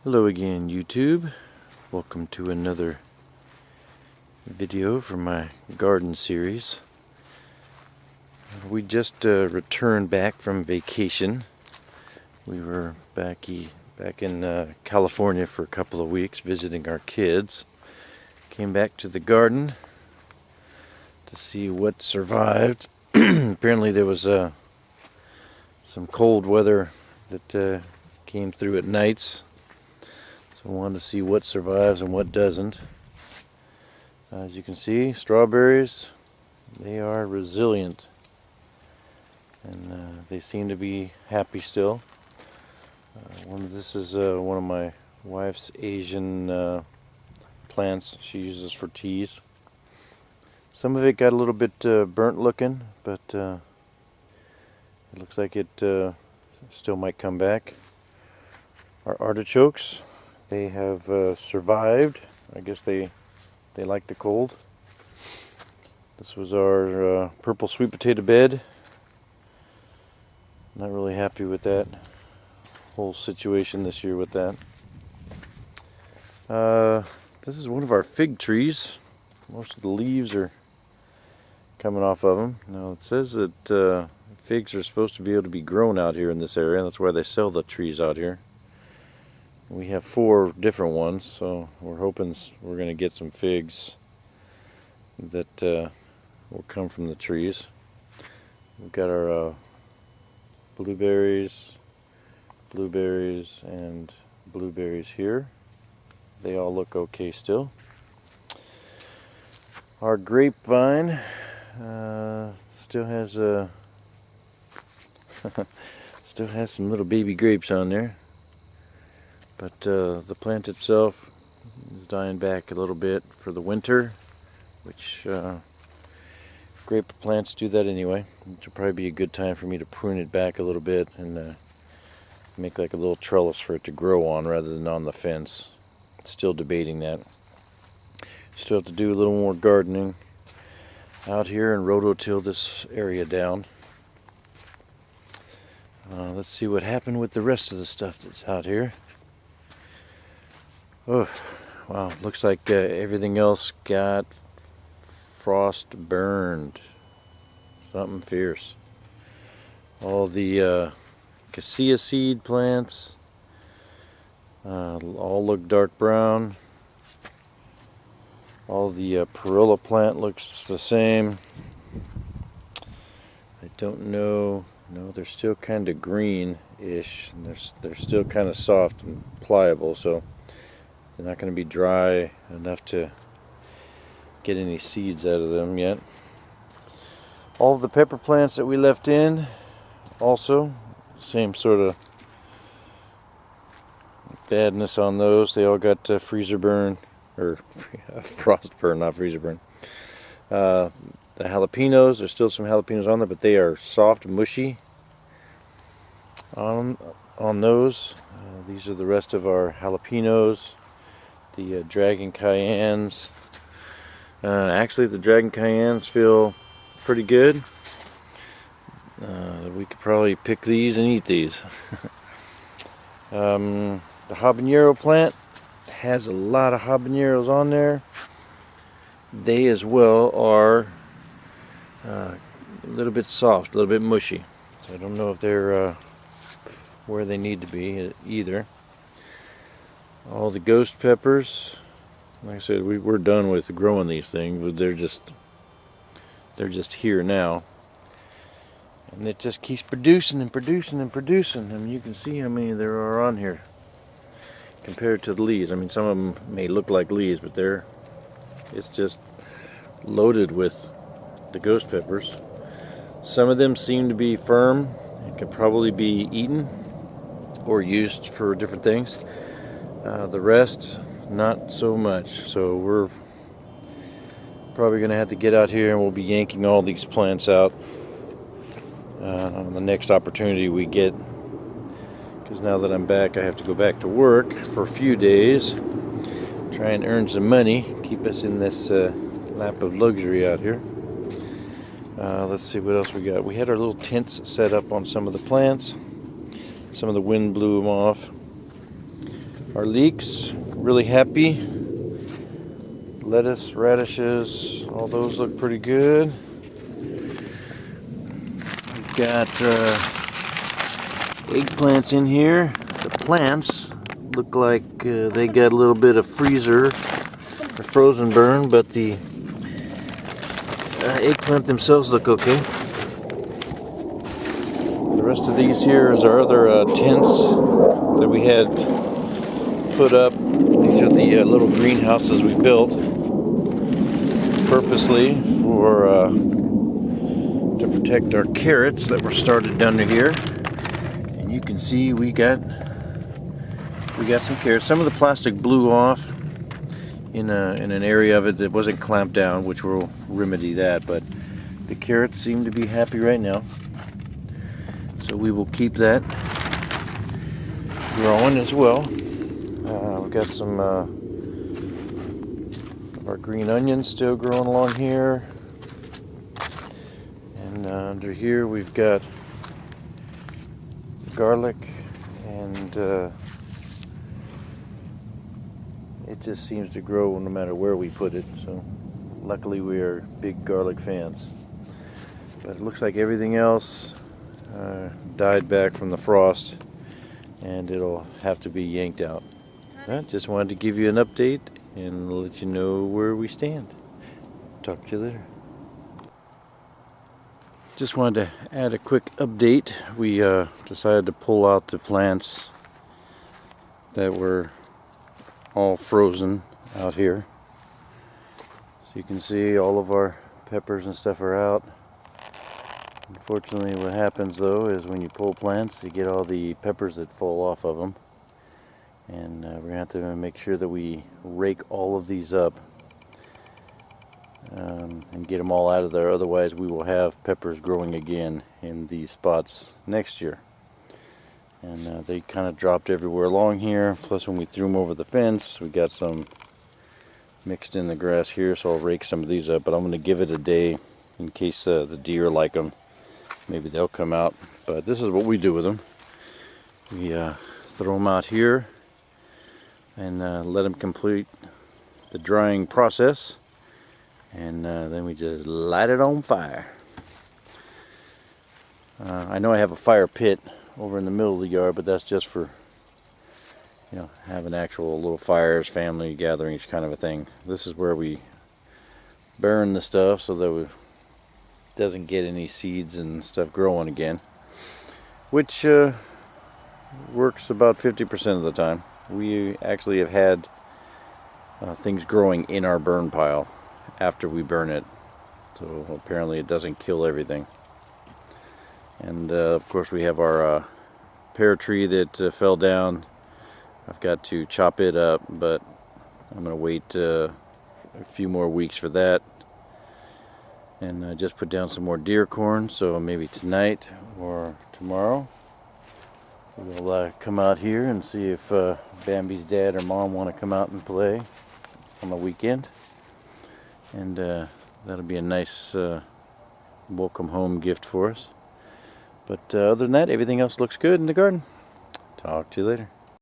Hello again, YouTube. Welcome to another video from my garden series. We just returned back from vacation. We were back in California for a couple of weeks visiting our kids. Came back to the garden to see what survived. Apparently there was some cold weather that came through at nights. So I wanted to see what survives and what doesn't. As you can see, strawberries, they are resilient. And they seem to be happy still. This is one of my wife's Asian plants she uses for teas. Some of it got a little bit burnt looking, but it looks like it still might come back. Our artichokes, they have survived. I guess they like the cold. This was our purple sweet potato bed. Not really happy with that whole situation this year with that. This is one of our fig trees. Most of the leaves are coming off of them. Now it says that figs are supposed to be able to be grown out here in this area. That's why they sell the trees out here. We have 4 different ones, so we're hoping we're going to get some figs that will come from the trees. We've got our blueberries, and blueberries here. They all look okay still. Our grapevine still has still has some little baby grapes on there. But the plant itself is dying back a little bit for the winter, which grape plants do that anyway. Which will probably be a good time for me to prune it back a little bit and make like a little trellis for it to grow on rather than on the fence. Still debating that. Still have to do a little more gardening out here and rototill this area down. Let's see what happened with the rest of the stuff that's out here. Oh, wow, looks like everything else got frost burned. Something fierce. All the cassia seed plants all look dark brown. All the perilla plant looks the same. I don't know. No, they're still kind of green-ish. And they're still kind of soft and pliable, so they're not going to be dry enough to get any seeds out of them yet. All of the pepper plants that we left in, also, same sort of badness on those. They all got freezer burn, or frost burn, not freezer burn. The jalapenos, there's still some jalapenos on there, but they are soft, mushy on those. These are the rest of our jalapenos. The Dragon Cayennes. Actually, the Dragon Cayennes feel pretty good. We could probably pick these and eat these. The habanero plant has a lot of habaneros on there. They as well are a little bit soft, a little bit mushy. So I don't know if they're where they need to be either. All the ghost peppers, like I said, we're done with growing these things, but they're just here now, and it just keeps producing and producing and producing. I mean, you can see how many there are on here compared to the leaves. I mean, some of them may look like leaves, but it's just loaded with the ghost peppers. Some of them seem to be firm and can probably be eaten or used for different things. The rest, not so much. So we're probably going to have to get out here and we'll be yanking all these plants out on the next opportunity we get. Because now that I'm back, I have to go back to work for a few days. Try and earn some money. Keep us in this lap of luxury out here. Let's see what else we got. We had our little tents set up on some of the plants. Some of the wind blew them off. Our leeks, really happy. Lettuce, radishes, all those look pretty good. We've got eggplants in here. The plants look like they got a little bit of freezer or frozen burn, but the eggplant themselves look okay. The rest of these here is our other tents that we had put up. These are the little greenhouses we built purposely for to protect our carrots that were started under here. And you can see we got some carrots. Some of the plastic blew off in an area of it that wasn't clamped down, which will remedy that. But the carrots seem to be happy right now, so we will keep that growing as well. We've got some of our green onions still growing along here, and under here we've got garlic, and it just seems to grow no matter where we put it, so luckily we are big garlic fans. But it looks like everything else died back from the frost, and it'll have to be yanked out. I just wanted to give you an update and let you know where we stand. Talk to you later. Just wanted to add a quick update. We decided to pull out the plants that were all frozen out here. So you can see all of our peppers and stuff are out. Unfortunately, what happens though is when you pull plants, you get all the peppers that fall off of them. And we're going to have to make sure that we rake all of these up and get them all out of there. Otherwise, we will have peppers growing again in these spots next year. And they kind of dropped everywhere along here. Plus, when we threw them over the fence, we got some mixed in the grass here. So I'll rake some of these up. But I'm going to give it a day in case the deer like them. Maybe they'll come out. But this is what we do with them. We throw them out here and let them complete the drying process, and then we just light it on fire. I know I have a fire pit over in the middle of the yard, but that's just for, you know, having actual little fires, family gatherings kind of a thing. This is where we burn the stuff so that it doesn't get any seeds and stuff growing again, which works about 50% of the time. We actually have had things growing in our burn pile after we burn it, so apparently it doesn't kill everything. And of course we have our pear tree that fell down. I've got to chop it up, but I'm going to wait a few more weeks for that, and just put down some more deer corn. So maybe tonight or tomorrow we'll come out here and see if Bambi's dad or mom want to come out and play on the weekend. And that'll be a nice welcome home gift for us. But other than that, everything else looks good in the garden. Talk to you later.